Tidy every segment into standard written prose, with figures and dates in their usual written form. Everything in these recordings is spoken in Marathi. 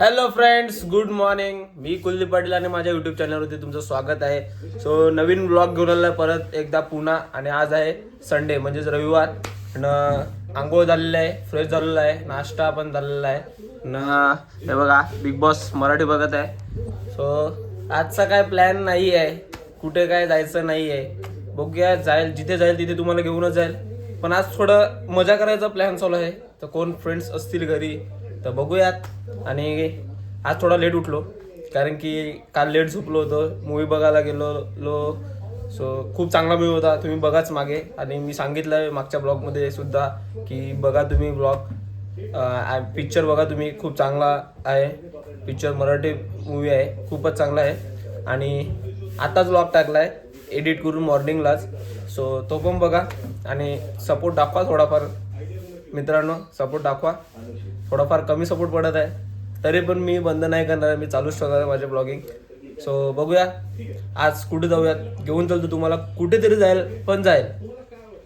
Hello friends, good morning. मी कुलदीप पाटील आणि माझ्या यूट्यूब चॅनलवरती तुमचं स्वागत आहे. सो नवीन ब्लॉग घेऊन आला परत एकदा पुन्हा. आणि आज आहे संडे म्हणजेच रविवार. आंघोळ झालेलं आहे, फ्रेश झालेला आहे, नाश्ता पण झालेला आहे. हे बघा बिग बॉस मराठी बघत आहे. सो आजचा काय प्लॅन नाही आहे, कुठे काय जायचं नाही आहे. बघूया, जिथे जाईल तिथे तुम्हाला घेऊनच जाईल. पण आज थोडं मजा करायचा प्लॅन चालू आहे. तर कोण फ्रेंड्स असतील घरी तर बघूयात. आणि आज थोडा लेट उठलो कारण की काल लेट झोपलो होतो. मूवी बघायला गेलो. सो खूप चांगला मूवी होता, तुम्ही बघाच मागे. आणि मी सांगितलं आहे मागच्या ब्लॉगमध्ये सुद्धा की बघा तुम्ही ब्लॉग, पिक्चर बघा तुम्ही, खूप चांगला आहे पिक्चर. मराठी मूवी आहे, खूपच चांगला आहे. आणि आताच ब्लॉग टाकला आहे एडिट करून मॉर्निंगलाच. सो तो पण बघा आणि सपोर्ट दाखवा थोडाफार. मित्रांनो, सपोर्ट दाखवा. थोडाफार कमी सपोर्ट पडत आहे तरी पण मी बंद नाही करणार, मी चालूच ठेवणार आहे माझे ब्लॉगिंग. सो बघूया आज कुठे जाऊयात. घेऊन चालतो तुम्हाला, कुठेतरी जाईल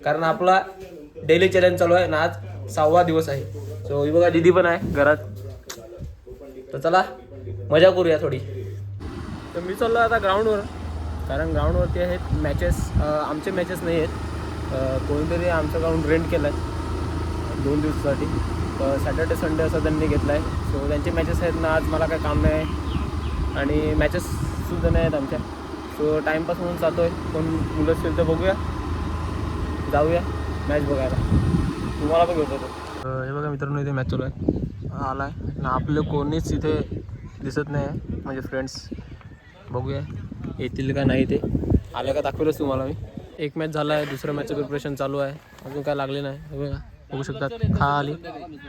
कारण आपला डेली चॅलेंज चालू आहे ना. आज 6वा दिवस आहे. सो ही बघा दीदी पण आहे घरात. तर चला मजा करूया थोडी. तर मी चाललो आता ग्राउंडवर, कारण ग्राउंडवरती आहेत मॅचेस. आमचे मॅचेस नाही आहेत, कोणीतरी आमचं ग्राउंड रेंट केलं आहे 2 दिवसासाठी. सॅटर्डे संडे असं त्यांनी घेतला आहे. सो त्यांचे मॅचेस आहेत ना. आज मला काय काम नाही आहे आणि मॅचेससुद्धा नाही आहेत आमच्या. सो टाईमपास म्हणून जातो आहे. कोण मुलं असतील तर बघूया, जाऊया मॅच बघायला. तुम्हाला पण घेऊन जातो. हे बघा मित्रांनो, इथे मॅच चालू आहे. आला आहे ना. आपलं कोणीच इथे दिसत नाही आहे, म्हणजे फ्रेंड्स. बघूया येतील का नाही. ते आले का दाखवेलच तुम्हाला मी. एक मॅच झाला आहे, दुसऱ्या मॅचचं प्रिपरेशन चालू आहे. अजून काय लागले नाही. हे बघा बघू शकतात खाली.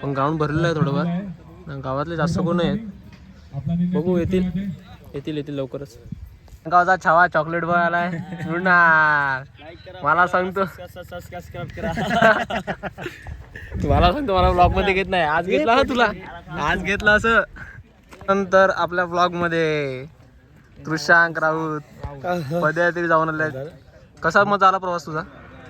पण ग्राउंड भरलेलं आहे थोडंफार. गावातले जास्त कोण आहेत. बघू येतील लवकरच. गावचा छावा चॉकलेट बॉय आलाय मिळणार. मला सांगतो मला ब्लॉग मध्ये घेत नाही. आज घेतला हा तुला, आज घेतला असं. नंतर आपल्या ब्लॉग मध्ये कृषांक राऊत पदयात्री जाऊन आले. कसा मजा आला प्रवास तुझा?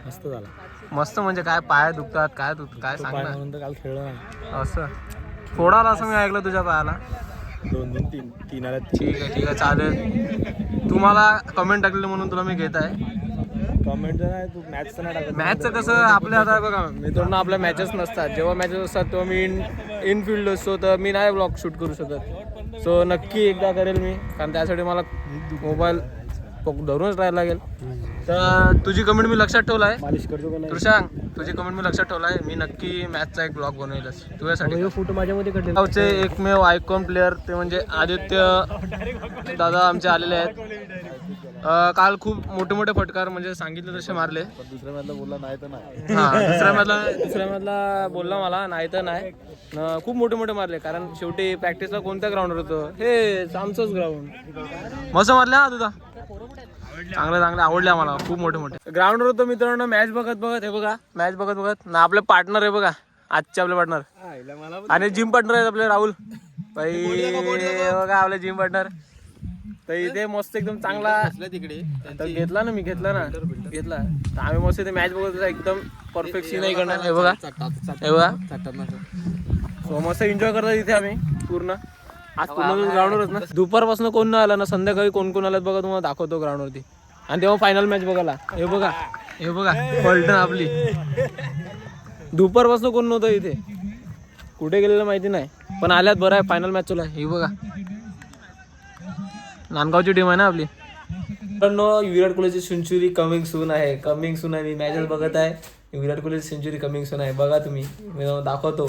मस्त झाला. मस्त म्हणजे काय, पाय दुखतात काय सांग ना. काल खेळलो नाही असं थोडा असं मी ऐकलं तुझ्या पायाला. 2-3 आल्या. ठीक आहे चालेल. तुम्हाला कमेंट टाकलेलं म्हणून तुला मी घेत आहे. कमेंट नाही, तू मॅचचं नाही टाकत. मॅचचं कसं आपल्या आता बघा मित्रांनो, आपल्या मॅचेस नसतात. जेव्हा मॅचेस असतात तेव्हा मी इन फील्ड असतो, तर मी नाही ब्लॉग शूट करू शकत. सो नक्की एकदा करेल मी, कारण त्यासाठी मला मोबाईल धरूनच राहायला लागेल. तर तुझी कमेंट मी लक्षात ठेवला आहे. मालिश करतो का नाही? कृषांक, तुझी कमेंट मी लक्षात ठेवला आहे. मी नक्की मॅचचा एक ब्लॉग बनवेलच तुझ्यासाठी. फोटो माझ्यामध्ये कडले. गावचे एकमेव आयकॉन प्लेअर ते म्हणजे आदित्य दादा आमचे आलेले आहेत. काल खूप मोठे फटकार म्हणजे सांगितलं तसे मारले. दुसऱ्या मॅचला बोलला नाही तर नाही. हां, दुसऱ्या मॅचला बोलला मला नाही तर नाही. खूप मोठे मारले, कारण शेवटी प्रॅक्टिसला कोणत्या ग्राउंडवर होतं? हे आमचंच ग्राउंड. मस्त मारले हा तुझा. चांगले आवडले आम्हाला. खूप मोठे ग्राउंडवर होतो मित्रांनो. मॅच बघत हे बघा, मॅच बघत ना. आपले पार्टनर आहे बघा, आजचे आपले पार्टनर आणि जिम पार्टनर आहेत आपले राहुल भाई. बघा आपले जिम पार्टनर. तर इथे मस्त एकदम चांगला तिकडे घेतला ना. तर आम्ही मस्त इथे मॅच बघत होतो. एकदम परफेक्ट सीन आहे करणार. हे बघा सो मस्त एन्जॉय करतात इथे आम्ही पूर्ण. आज पूर्ण ग्राउंडवरच ना. दुपारपासून कोण नाही आला ना, संध्याकाळी कोण आलात बघा, तुम्हाला दाखवतो ग्राउंडवरती. आणि तेव्हा फायनल मॅच बघायला. हे बघा पलटण आपली. दुपारपासून कोण नव्हतं इथे, कुठे गेलेलं माहिती नाही, पण आल्यात. बरं आहे, फायनल मॅच चालू आहे. हे बघा नांदगावची टीम आहे ना आपली. पण विराट कोहलीची सेंचुरी कमिंग सून आहे. मी मॅचेस बघत आहे. विराट कोहलीची सेंचुरी कमिंग सून आहे. बघा तुम्ही, मी दाखवतो.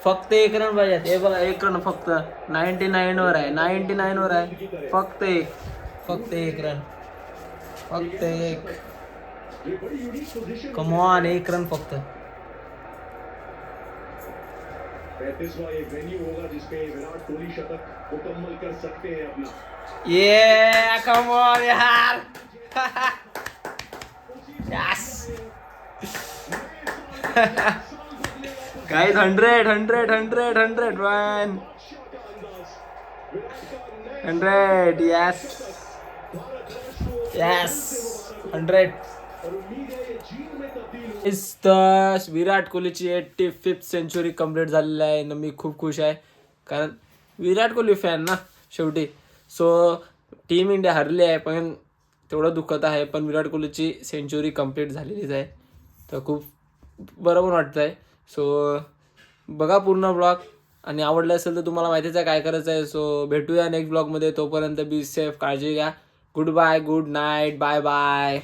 फक्त 1 रन पाहिजे. हे बघा 1 रन फक्त. 99 वर आहे. फक्त एक रन. कमॉन, 1 रन फक्त. 35वां एक वेन्यू होगा जिसपे विराट कोहली शतक मुकम्मल कर सकते हैं अपना. ये कम ऑन यार. Yes guys, 100 man. 100 yes 100. और उम्मीद है ये जीत में तब्दील तर विराट कोहलीची 85th सेंचुरी कंप्लीट झालेली आहे आणि मी खूप खुश आहे कारण विराट कोहली फॅन ना शेवटी. सो टीम इंडिया हरली आहे पण तेवढं दुःखत आहे, पण विराट कोहलीची सेंचुरी कंप्लीट झालेलीच आहे तर खूप बरं पण वाटतं आहे. सो बघा पूर्ण ब्लॉग आणि आवडलं असेल तर तुम्हाला माहितीच आहे काय करायचं आहे. सो भेटूया नेक्स्ट ब्लॉगमध्ये. तोपर्यंत बी सेफ, काळजी घ्या. Good bye, good night, bye bye.